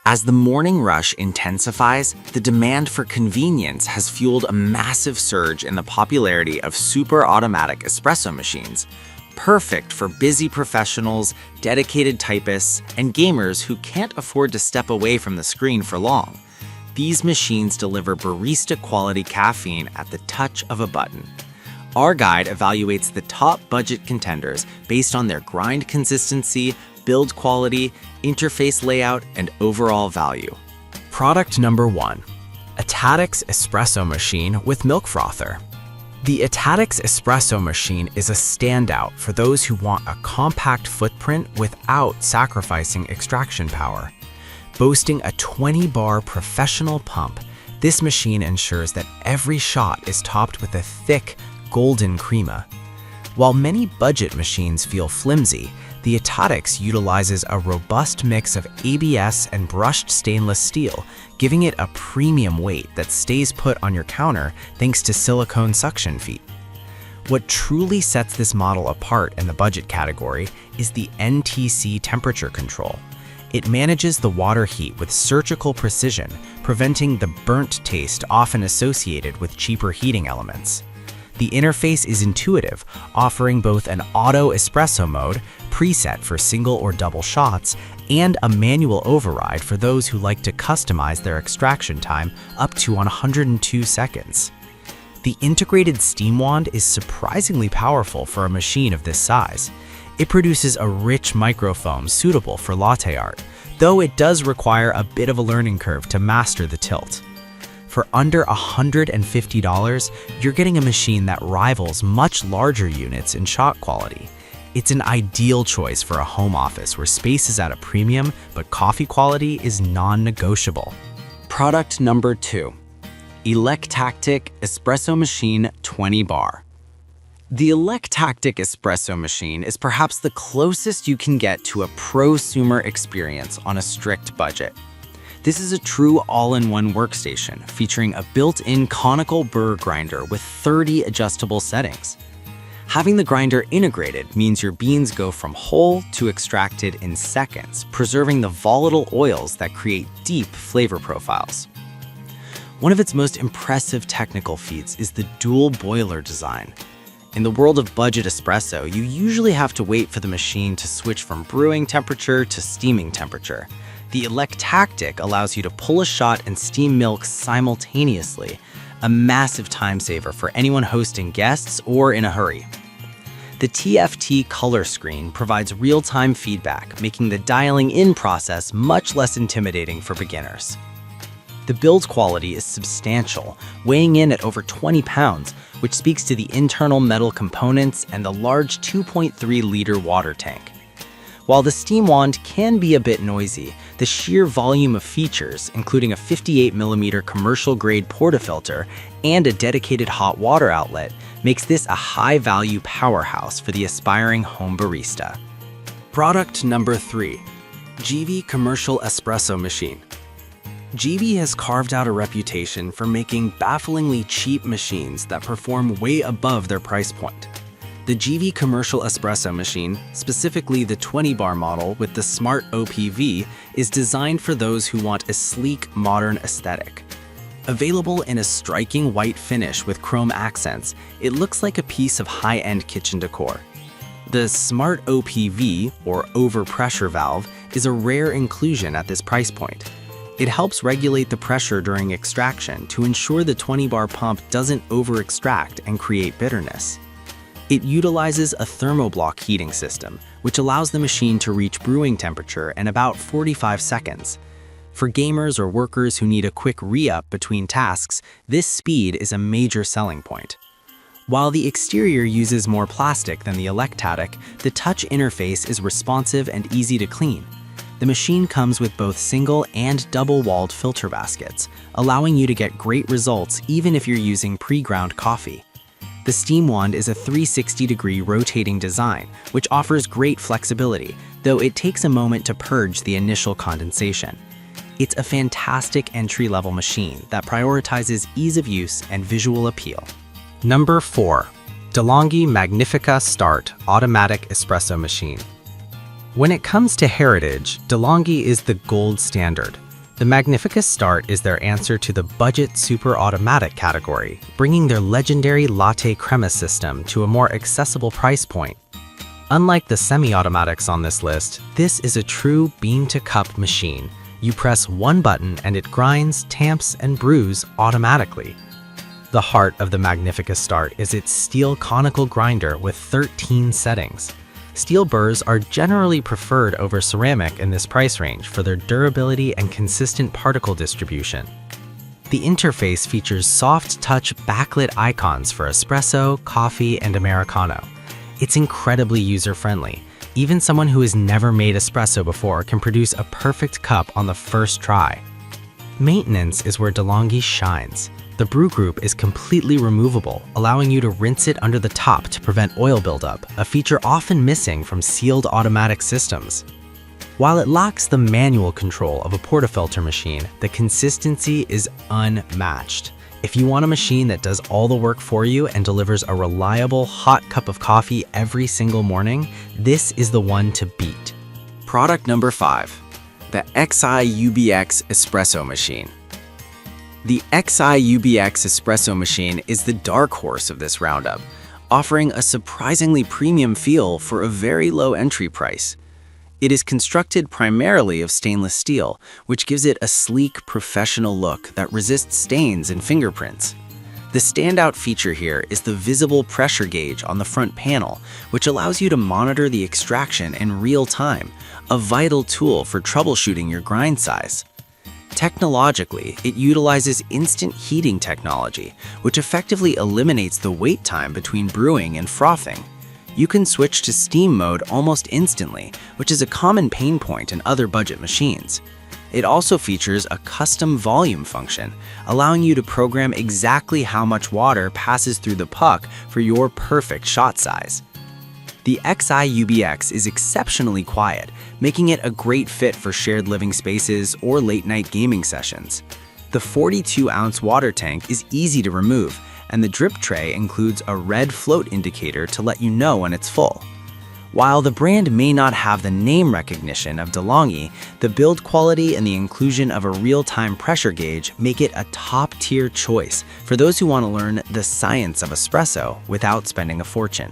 As the morning rush intensifies, the demand for convenience has fueled a massive surge in the popularity of super automatic espresso machines, perfect for busy professionals, dedicated typists, and gamers who can't afford to step away from the screen for long. These machines deliver barista-quality caffeine at the touch of a button. Our guide evaluates the top budget contenders based on their grind consistency, build quality, interface layout, and overall value. Product number 1. Atatics Espresso Machine with Milk Frother. The Atatics Espresso Machine is a standout for those who want a compact footprint without sacrificing extraction power. Boasting a 20-bar professional pump, this machine ensures that every shot is topped with a thick, golden crema. While many budget machines feel flimsy, the Atatics utilizes a robust mix of ABS and brushed stainless steel, giving it a premium weight that stays put on your counter thanks to silicone suction feet. What truly sets this model apart in the budget category is the NTC temperature control. It manages the water heat with surgical precision, preventing the burnt taste often associated with cheaper heating elements. The interface is intuitive, offering both an auto espresso mode, preset for single or double shots, and a manual override for those who like to customize their extraction time up to 102 seconds. The integrated steam wand is surprisingly powerful for a machine of this size. It produces a rich microfoam suitable for latte art, though it does require a bit of a learning curve to master the tilt. For under $150, you're getting a machine that rivals much larger units in shot quality. It's an ideal choice for a home office where space is at a premium, but coffee quality is non-negotiable. Product number 2. Electactic Espresso Machine 20 Bar. The Electactic Espresso Machine is perhaps the closest you can get to a prosumer experience on a strict budget. This is a true all-in-one workstation featuring a built-in conical burr grinder with 30 adjustable settings. Having the grinder integrated means your beans go from whole to extracted in seconds, preserving the volatile oils that create deep flavor profiles. One of its most impressive technical feats is the dual boiler design. In the world of budget espresso, you usually have to wait for the machine to switch from brewing temperature to steaming temperature. The Electactic allows you to pull a shot and steam milk simultaneously, a massive time saver for anyone hosting guests or in a hurry. The TFT color screen provides real-time feedback, making the dialing in process much less intimidating for beginners. The build quality is substantial, weighing in at over 20 pounds, which speaks to the internal metal components and the large 2.3-liter water tank. While the steam wand can be a bit noisy, the sheer volume of features, including a 58mm commercial-grade portafilter and a dedicated hot water outlet, makes this a high-value powerhouse for the aspiring home barista. Product number 3. GV Commercial Espresso Machine. GV has carved out a reputation for making bafflingly cheap machines that perform way above their price point. The GV Commercial Espresso Machine, specifically the 20-bar model with the Smart OPV, is designed for those who want a sleek, modern aesthetic. Available in a striking white finish with chrome accents, it looks like a piece of high-end kitchen decor. The Smart OPV, or overpressure valve, is a rare inclusion at this price point. It helps regulate the pressure during extraction to ensure the 20-bar pump doesn't over-extract and create bitterness. It utilizes a thermoblock heating system, which allows the machine to reach brewing temperature in about 45 seconds. For gamers or workers who need a quick re-up between tasks, this speed is a major selling point. While the exterior uses more plastic than the Electactic, the touch interface is responsive and easy to clean. The machine comes with both single and double-walled filter baskets, allowing you to get great results even if you're using pre-ground coffee. The steam wand is a 360-degree rotating design, which offers great flexibility, though it takes a moment to purge the initial condensation. It's a fantastic entry-level machine that prioritizes ease of use and visual appeal. Number 4. DeLonghi Magnifica Start Automatic Espresso Machine. When it comes to heritage, DeLonghi is the gold standard. The Magnifica Start is their answer to the budget super automatic category, bringing their legendary latte crema system to a more accessible price point. Unlike the semi-automatics on this list, this is a true bean-to-cup machine. You press one button and it grinds, tamps, and brews automatically. The heart of the Magnifica Start is its steel conical grinder with 13 settings. Steel burrs are generally preferred over ceramic in this price range for their durability and consistent particle distribution. The interface features soft-touch backlit icons for espresso, coffee, and Americano. It's incredibly user-friendly. Even someone who has never made espresso before can produce a perfect cup on the first try. Maintenance is where DeLonghi shines. The brew group is completely removable, allowing you to rinse it under the top to prevent oil buildup, a feature often missing from sealed automatic systems. While it lacks the manual control of a portafilter machine, the consistency is unmatched. If you want a machine that does all the work for you and delivers a reliable, hot cup of coffee every single morning, this is the one to beat. Product number 5, the XI-UBX Espresso Machine. The XI-UBX Espresso Machine is the dark horse of this roundup, offering a surprisingly premium feel for a very low entry price. It is constructed primarily of stainless steel, which gives it a sleek, professional look that resists stains and fingerprints. The standout feature here is the visible pressure gauge on the front panel, which allows you to monitor the extraction in real time, a vital tool for troubleshooting your grind size. Technologically, it utilizes instant heating technology, which effectively eliminates the wait time between brewing and frothing. You can switch to steam mode almost instantly, which is a common pain point in other budget machines. It also features a custom volume function, allowing you to program exactly how much water passes through the puck for your perfect shot size. The XI-UBX is exceptionally quiet, making it a great fit for shared living spaces or late-night gaming sessions. The 42-ounce water tank is easy to remove, and the drip tray includes a red float indicator to let you know when it's full. While the brand may not have the name recognition of DeLonghi, the build quality and the inclusion of a real-time pressure gauge make it a top-tier choice for those who want to learn the science of espresso without spending a fortune.